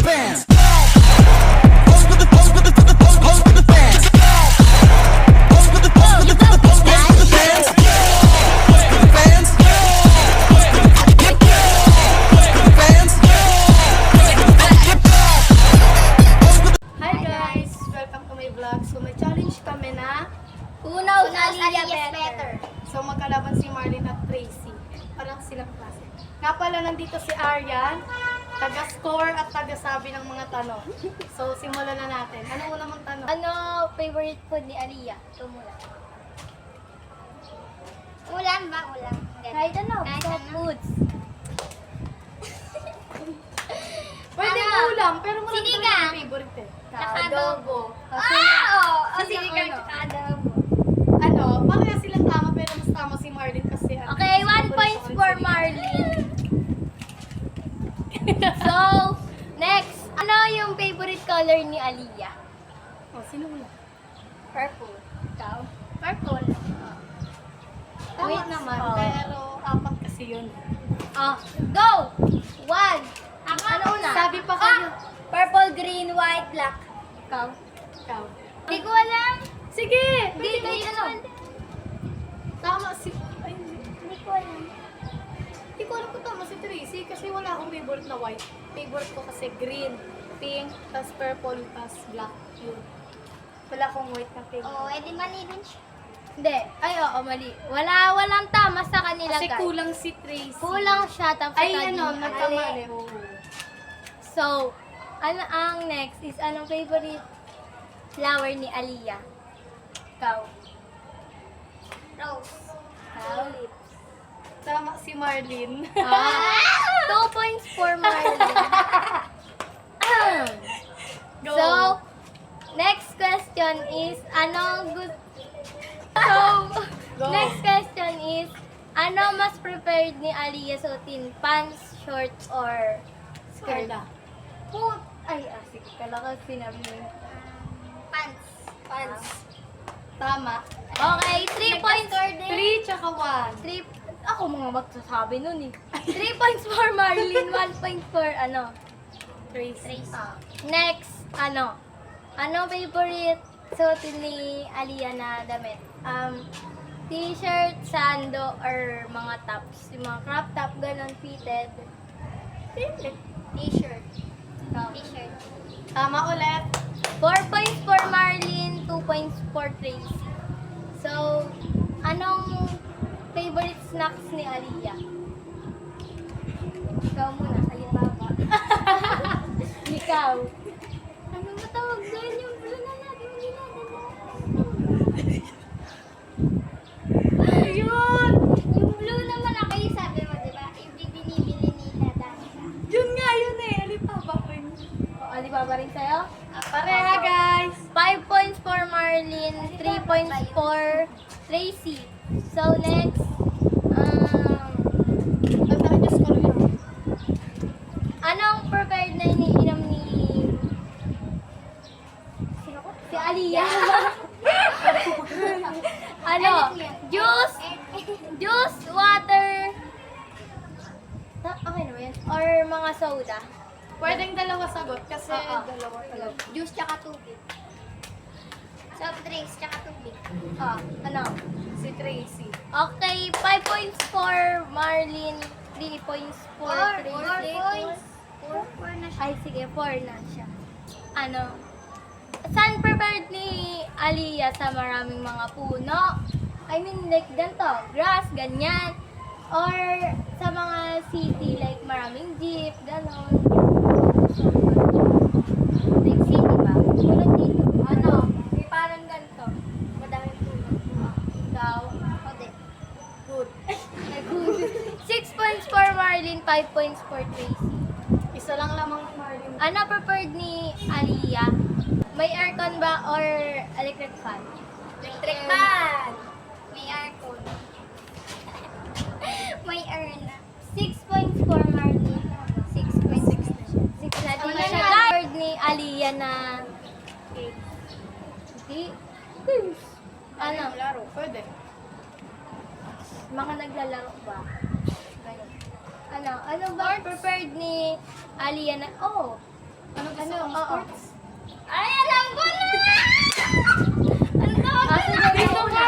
fans. Pose for the pose for the for the pose pose for the fans. Pose for the pose for the for the pose pose for the fans. For the fans. Fans. Hi guys! Welcome to my vlog. So may challenge kami na Unaw sa Aliyah better. so magkalaban si Marlene at Tracy. Parang silang klase. Nga pala nandito si Aryan, taga-score at taga-sabi ng mga tanong. So simulan na natin. Ano una mong tanong? Ano favorite food ni Aliyah? Tumula. Ulam ba? Ulam. Kahit ano, soft foods. Pwede Ano? ulam, pero wala Sinigang. talaga favorite eh. Tsaka adobo. Sinigang tsaka adobo. Ano, pareha silang tama pero mas tama si Marlene kasi ano, Okay, 1 favorite points ko rin for sinigang. Marlene. So, next. Ano yung favorite color ni Aliyah? Oh, sino una? Purple. Ikaw? Purple. Tama Wait, naman, oh. pero apat kasi yun. Go! 1. Ano una? Sabi pa kayo. Purple, green, white, black. Ikaw? Ikaw. Hindi ko alam. Sige! Hindi ko ano. Tama si... Ay, Hindi ko alam. hindi ko alam kung tama si Tracy kasi wala akong favorite na white. Favorite ko kasi green, pink, tas purple, tas black. Yun. Wala akong white na favorite. Oo, edi mali din siya. Hindi. Ay, oo, mali. Walang tama sa kanila, Kasi guys. kulang si Tracy. Kulang siya, tapos Ay, ikaw ano, din. nagkamali. Oo. So, ano ang next is anong favorite flower ni Aliyah? Ikaw. Rose. Tulips. Tama si Marlene. 2 points for Marlene. Go. So, next question is, anong So, Go. next question is, ano mas prepared ni Aliyah suotin? Pants, shorts, or skirt? Carla. Sige, kala ko sinabi mo. Pants. Pants. Tama. Okay, 3 points. 3 tsaka 1. 3, ako mga magsasabi nun eh. 3 points for Marlene, 1 point for ano? Tracy. Next, ano favorite suotin ni Aliyah na damit? T-shirt, sando, or mga tops? Yung mga crop top, ganun, fitted. T-shirt. T-shirt. Tama ulit. 4 points for Marlene, 2 points for Tracy. So, anong favorite snacks ni Aliyah? Ikaw muna, Alibaba. Ikaw. Ano ba tawag doon? Yung blue na natin Ayun! Yung blue naman na kayo sabi mo, di ba? Yung binibili nila dati. Yun nga yun eh. Alipapa ko yun. Alibaba rin sa'yo? Pareha guys. 5 points for Marlene, 3 points for Tracy. So next, Tandaan niyo score yun. anong prepared na iniinom ni si Aliyah? Ano? Juice, water, okay na ba yan? Or mga soda? Pwedeng dalawa sagot kasi Oo. dalawa talaga. Juice tsaka tubig. Soft drinks tsaka tubig. Ano? Si Tracy. Okay, 5 points for Marlene, 3 points for Tracy. 4 na siya. Ay, sige, 4 na siya. Ano? Saan prepared ni Aliyah sa maraming mga puno? I mean, like, ganito, grass, ganyan. Or sa mga city, like, maraming jeep, gano'n. Like, city ba? Tulad dito. Ano? May parang ganito. Madaming puno. Ikaw? Good. 6 points for Marlene, 5 points for Tracy. Isa lang lamang Marlene. Ano preferred ni Aliyah? May aircon ba or electric fan? Electric fan! May aircon. May aircon. 6 points for Marlene. 6 points. 6 na din Ano siya. yan? Preferred ni Aliyah na hindi. Ano? Laro. Pwede. Mga naglalaro ba? Ganun. Ano ba preferred ni Aliyah na, Ano gusto mong oo. sports? Ay, alam ko na! Ano tawag Sige, na? dito na.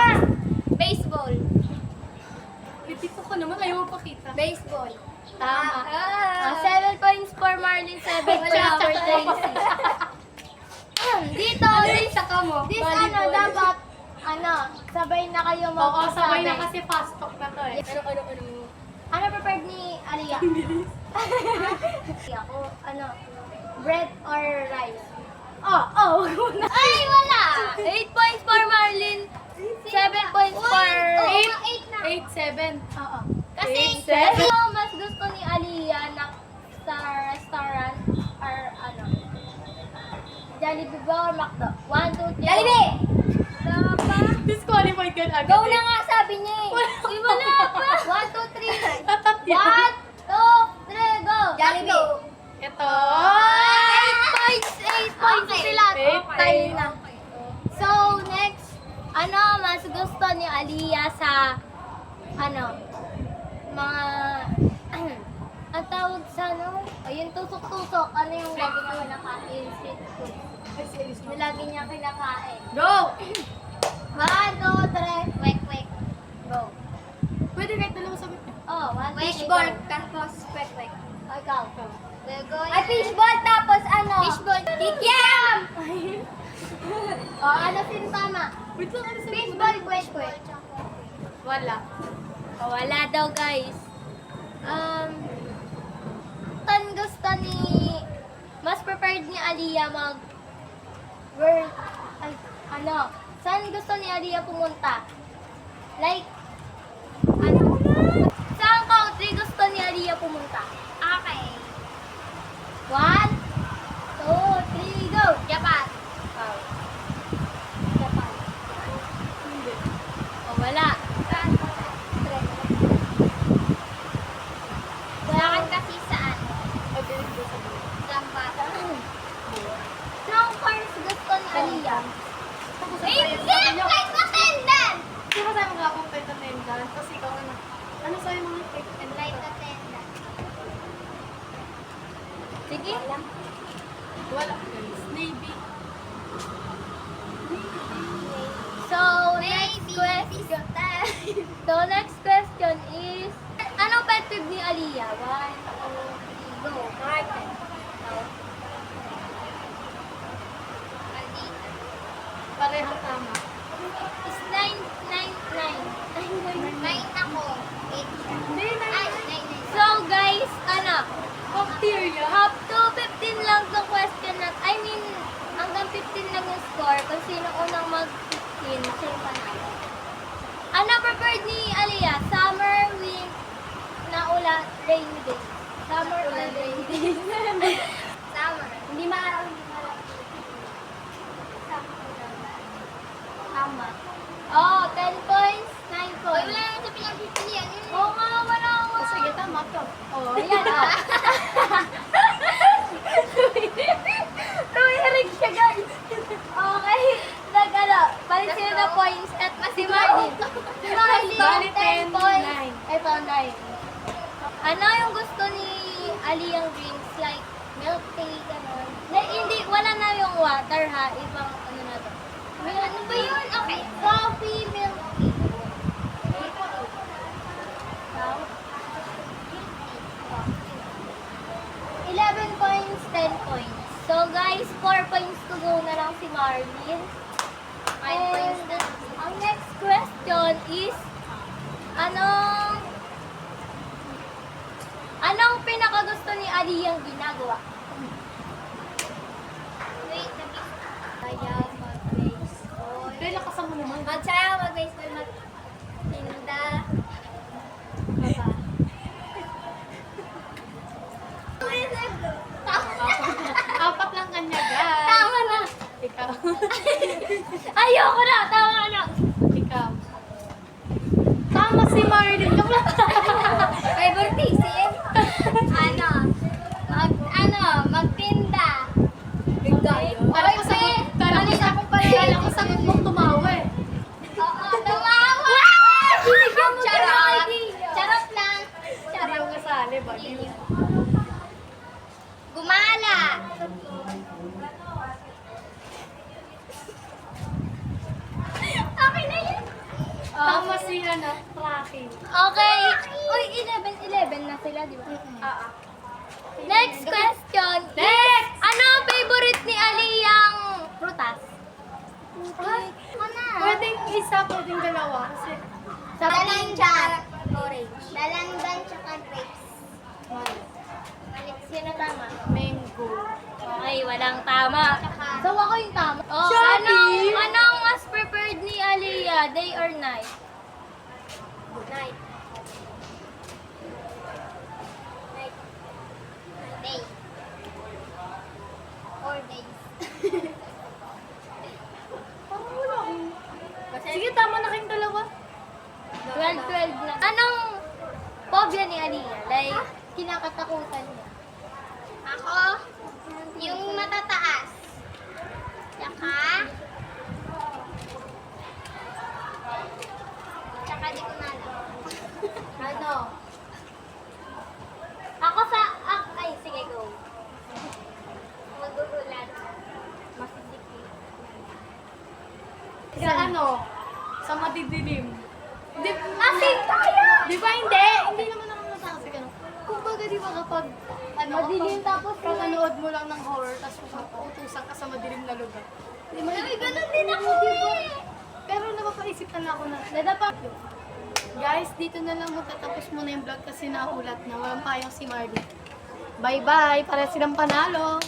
Baseball. Dito ko naman, ayaw mo pakita. Baseball. Tama. 7 points for Marlin, 7 points for Tracy. Dito, this mo? This ano, dapat, sabay na kayo Oo, sabay magsasabi. na kasi fast talk na to eh. Ano prepared ni Aliyah? Ako, bread or rice? Oh. Ay, wala! 8 points for Marlin, 7 points for... 8 na. 8-7. Oo. Kasi, 8-7. mas gusto ni Aliyah na sa restaurant or Jollibee ba or McDo? 1, 2, 3. Jollibee! Wala pa. Disqualified ka agad. Go na nga, sabi niya eh. Uy, wala pa. 1, 2, 3. Tatat 1, 2, yan. 3, go. Jollibee. Ito. 8 points. 8 points sila. Eight. Tayo na. So, next, mas gusto ni Aliyah sa, mga, ang tawag sa yung tusok-tusok. Ano yung lagi niya kinakain? Street food. Yung lagi niya kinakain. Go! 1, 2, 3. Wek. Go. Pwede kahit dalawa sabi niya. Oh, 1, 2, 3. Fishball, tapos kwek-kwek. Ikaw. Ay, fishball, tapos ano? Fishball. Kikiam! Ano sin tama? Wait lang, ano sabi mo? Fishball, kwek-kwek. Wala. Wala daw, guys. Gusto ni... Mas prepared ni Aliyah saan gusto ni Aliyah pumunta? Like, saan country gusto ni Aliyah pumunta? Okay. 1, 2, 3, go! Japan. Japan. Hindi. Wala. Lakad kasi saan? Okay, hindi sabi. Zamba. Anong course gusto ni Aliyah? Hindi! Kahit matendant! Di ba tayo mag-apong kahit attendant? Tapos ikaw ano sa'yo mga kahit attendant? Flight attendant. Sige. Wala. Guys. Navy. So, next question is, anong pet peeve ni Aliyah? 1, 2, 3, go. Martin. Parehang tama. Is 999. 9 ako. 8 siya. Hindi, Ay, 9. So, guys, bacteria. up to 15 lang the question hanggang 15 lang yung score. Kung sino unang mag-15, siya yung panalo. Ano prepared ni Aliyah? Summer, ulan, rainy days. Summer, ulan, rainy days. Summer. Hindi maaraw. Tama. Oh, 10 points, 9 Ay, points. wala naman sa pinagpipilian. Oo nga, wala ako. O sige, tama to. Oh, ayan ah. Tumirik siya, guys. Okay. Balik sila na points at si Marlin. Si Marlin, Bali, 10 10, points. 9. Ito, 9. Ano yung gusto ni Aliyah drinks? Like, milk tea, gano'n. Hindi, wala na yung water ha. Ibang na to. Ano ba yun? Okay. Coffee, milk tea. Now, 11 points, 10 points. So guys, 4 points to go na lang si Marlin. 5 points na. Ang next question is, anong pinakagusto ni Aliyah ginagawa? Wait, Kaya mag-baseball. Kaya lakasan mo naman. Magsaya, mag-baseball, mag-tinda. Apat lang kanya, guys. Tama na! Ikaw. Ayoko na! Tama na! Ikaw. Tama si Marlin. Joke lang. Favoritism? Magtinda. Kala ko sagot mong tumawa eh. Oo, tumawa! Charot! Charot lang. Hindi ako kasali ba? Gumala. sila na tracking. Okay. Uy, 11 na sila, di ba? Oo. Next question. Next! Ano ang favorite ni Aliyang prutas? Pwedeng isa, pwedeng dalawa. Kasi Dalandan. Orange. Dalandan tsaka grapes. Sino tama? mango. Okay, walang tama. So, ako yung tama. Oh, Shopee! anong mas preferred ni Aliyah, day or night? Night. Night. Day. 4 days. Parang wala akong... Sige, tama na kayong dalawa. 12 na. Anong phobia ni Aliyah? Like, kinakatakutan niya. Ako, yung matataas. Tsaka di ko na alam. Ano? Ako ay, sige, go. Magugulat. Masisikip. Sa ano? Sa madidilim. Same tayo! Di ba hindi? Hindi naman ako masakasi ka. Kumbaga di ba kapag ano, Madilim tapos kakanood mo lang ng horror tapos utusan ka sa madilim na lugar. Di mo Ay, ganun din ako eh! Pero napapaisipan na ako na. Nadapa. Guys, dito na lang magtatapos muna yung vlog kasi naulat na. Walang payong si Marley. Bye-bye! Para silang panalo!